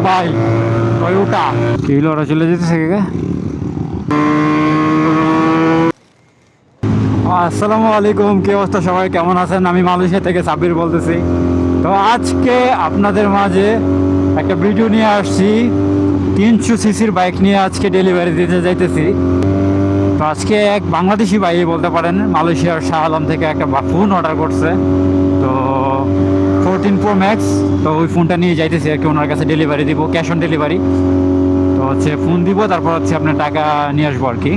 ভাই টয়োটা কি হলো, ওরা চলে যেতেছে কে? আসসালামু আলাইকুম, কি অবস্থা সবাই, কেমন আছেন? আমি মালয়েশিয়া থেকে সাব্বির বলতেছি। তো আজকে আপনাদের মাঝে একটা ভিডিও নিয়ে আসছি। 300 সিসির বাইক নিয়ে আজকে ডেলিভারি দিতে যাইতেছি। তো আজকে এক বাংলাদেশি ভাই বলতে পারেন, মালয়েশিয়ার শাহ আলম থেকে একটা ফোন অর্ডার করছে। তো 14 Pro Max। তো ওই ফোনটা নিয়ে যাইতেছি আর কি, ওনার কাছে ডেলিভারি দিব, ক্যাশ অন ডেলিভারি। তো হচ্ছে ফোন দিব, তারপর হচ্ছে আপনার টাকা নিয়ে আসবো আর কি।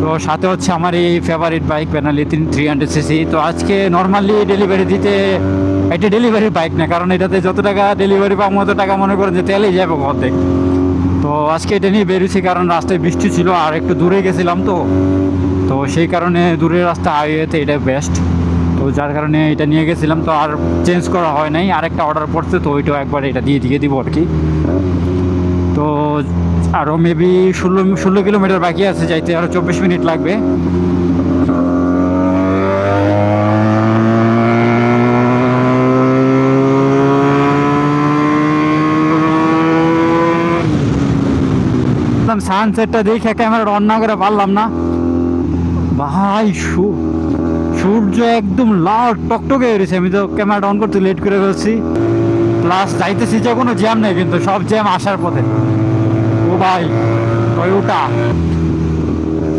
তো সাথে হচ্ছে আমার এই ফেভারিট বাইক বেনালি 300 সিসি। তো আজকে নর্মালি ডেলিভারি দিতে, এটা ডেলিভারি বাইক না, কারণ এটাতে যত টাকা ডেলিভারি পাবো অত টাকা মনে করেন যে তেলেই যাবে অর্ধেক। তো আজকে এটা নিয়ে বেরিয়েছি, কারণ রাস্তায় বৃষ্টি ছিল আর একটু দূরে গেছিলাম। তো তো সেই কারণে দূরের রাস্তা হাইওয়েতে এটা বেস্ট। তো যার কারণে এটা নিয়ে গেছিলাম। তো আর চেঞ্জ করা হয় নাই, আরেকটা অর্ডার পড়ছে, তো ওইটাও একবার এটা দিয়ে দিব আর কি। তো আরও মেবি 16 কিলোমিটার বাকি আছে যাইতে, আরও 24 মিনিট লাগবে। সানসেটটা দেখে ক্যামেরাটা অন না করে পারলাম না ভাই। সূর্য একদম লাল টকটকে হয়েছে। আমি তো ক্যামেরাটা অন করতে লেট করে ফেলছি। প্লাস যাইতেছি যে কোনো জ্যাম নেই, কিন্তু সব জ্যাম আসার পথে। ও ভাই টয়োটা,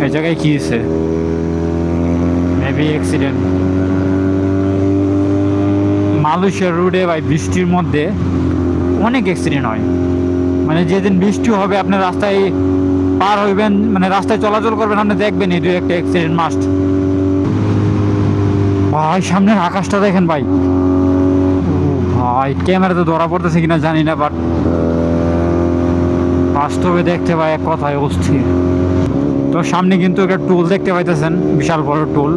এই জায়গায় কি হয়েছে? Maybe accident. মালয়েশিয়ার রোডে ভাই বৃষ্টির মধ্যে অনেক অ্যাক্সিডেন্ট হয়। মানে যেদিন বৃষ্টি হবে আপনি রাস্তায় পার হইবেন, মানে রাস্তায় চলাচল করবেন, আপনি দেখবেনই দুই একটা অ্যাক্সিডেন্ট মাস্ট। ভাই সামনের আকাশটা দেখেন ভাই। ও ভাই ক্যামেরাতে ধরা পড়তেছে কিনা জানি না, বাট বাস্তবে দেখতে ভাই এক কথায় অস্থির। তো সামনে কিন্তু একটা টুল দেখতে পাইতেছেন, বিশাল বড় টুল।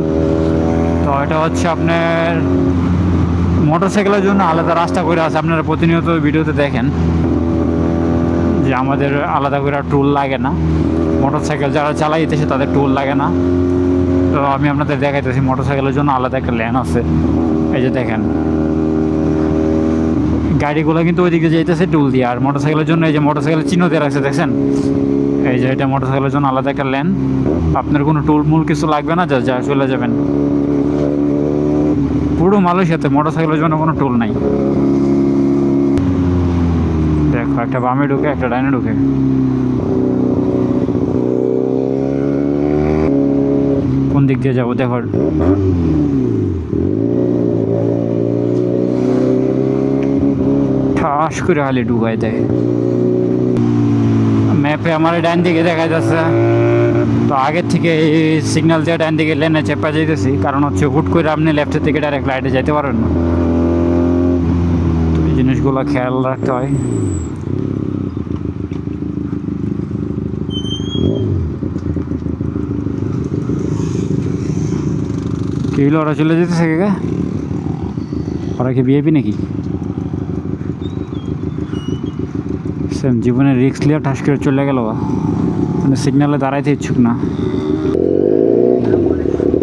তো এটা হচ্ছে আপনার মোটরসাইকেলের জন্য আলাদা রাস্তা করে আছে। আপনারা প্রতিনিয়ত ভিডিওতে দেখেন যে আমাদের আলাদা করে টুল লাগে না, মোটরসাইকেল যারা চালাইতেছে তাদের টুল লাগে না। তো আমি আপনাদের দেখাইতেছি মোটরসাইকেলের জন্য আলাদা একটা লেন আছে। এই যে দেখেন গাড়িগুলো কিন্তু ওই দিকে যাইতেছে টুল দিয়ে, আর মোটরসাইকেলের জন্য এই যে মোটরসাইকেলের চিহ্ন দিয়ে রাখছে দেখছেন। এই যে এটা মোটরসাইকেলের জন্য আলাদা একটা লেন। আপনার কোনো টুল মূল কিছু লাগবে না, যা চলে যাবেন। পুরো মালয়েশিয়াতে মোটরসাইকেলের জন্য কোনো টুল নাই। দেখো একটা বামে ঢুকে একটা ডাইনে ঢুকে। কোন দিক দিয়ে যাবো দেখো, ঠাস করে খালি ঢুকাই দেয়। ম্যাপে আমার ডাইন দিকে দেখা যাচ্ছে। তো আগের থেকে এই সিগন্যাল দিয়ে ডাইন দিকে লেনে চেপা যাইতেছি, কারণ হচ্ছে হুট করে আপনি লেফটের থেকে ডাইরেক্ট রাইটে যাইতে পারেন না। তো এই জিনিসগুলো খেয়াল রাখতে হয়। কি হলো, ওরা চলে যেতেছে কে? ওরা কি ভিআইপি নাকি? সেম জীবনে রিস্ক লিয়া ঠাস করে চলে গেল, মানে সিগনালে দাঁড়াইতে ইচ্ছুক না।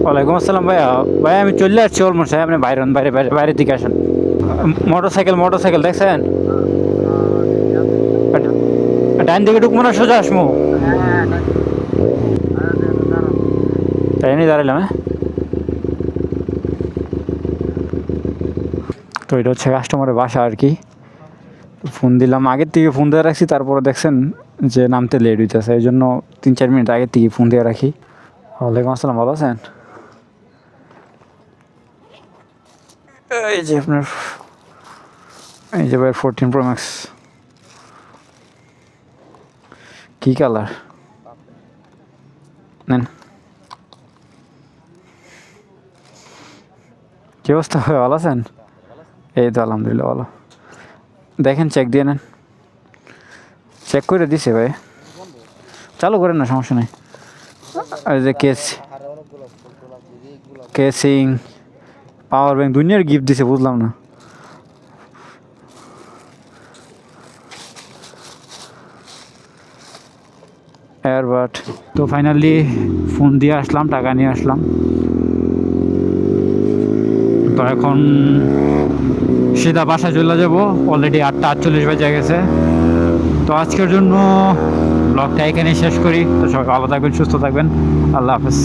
ওয়ালাইকুম আসসালাম ভাইয়া। ভাই আমি চলে আসছি অলমোস্ট। আপনি বাইরে বাইরে বাইরে বাইরের দিকে আসেন। মোটরসাইকেল দেখছেন? ডাইন দিকে ঢুকবো না সোজা আসমো? তাই নিয়ে দাঁড়াইলাম। হ্যাঁ, তো এটা হচ্ছে কাস্টমারের বাসা আর কি। ফোন দিলাম, আগের থেকে ফোন দিয়ে রাখছি, তারপরে দেখছেন যে নামতে লেট হইতেছে, এই জন্য 3-4 মিনিট আগের থেকে ফোন দিয়ে রাখি। ওয়ালাইকুম আসসালাম, ভালো আছেন? এই যে আপনার, এই যে ভাই 14 Pro Max। কি কালার নেন? কি অবস্থা ভাই, ভালো আছেন? এই তো আলহামদুলিল্লাহ ভালো। দেখেন চেক দিয়ে নেন। চেক করে দিছে ভাই, চালু করেন না, সমস্যা নেই। আর যে কেসিং, পাওয়ার ব্যাংক, দুনিয়ার গিফট দিছে, বুঝলাম না। এয়ারবাড। তো ফাইনালি ফোন দিয়ে আসলাম, টাকা নিয়ে আসলাম। তো এখন সিধা বাসায় চলে যাব, অলরেডি 8:48 বেজে গেছে। তো আজকের জন্য ব্লগটা এখানেই শেষ করি। তো সবাই ভালো থাকবেন, সুস্থ থাকবেন, আল্লাহ হাফেজ।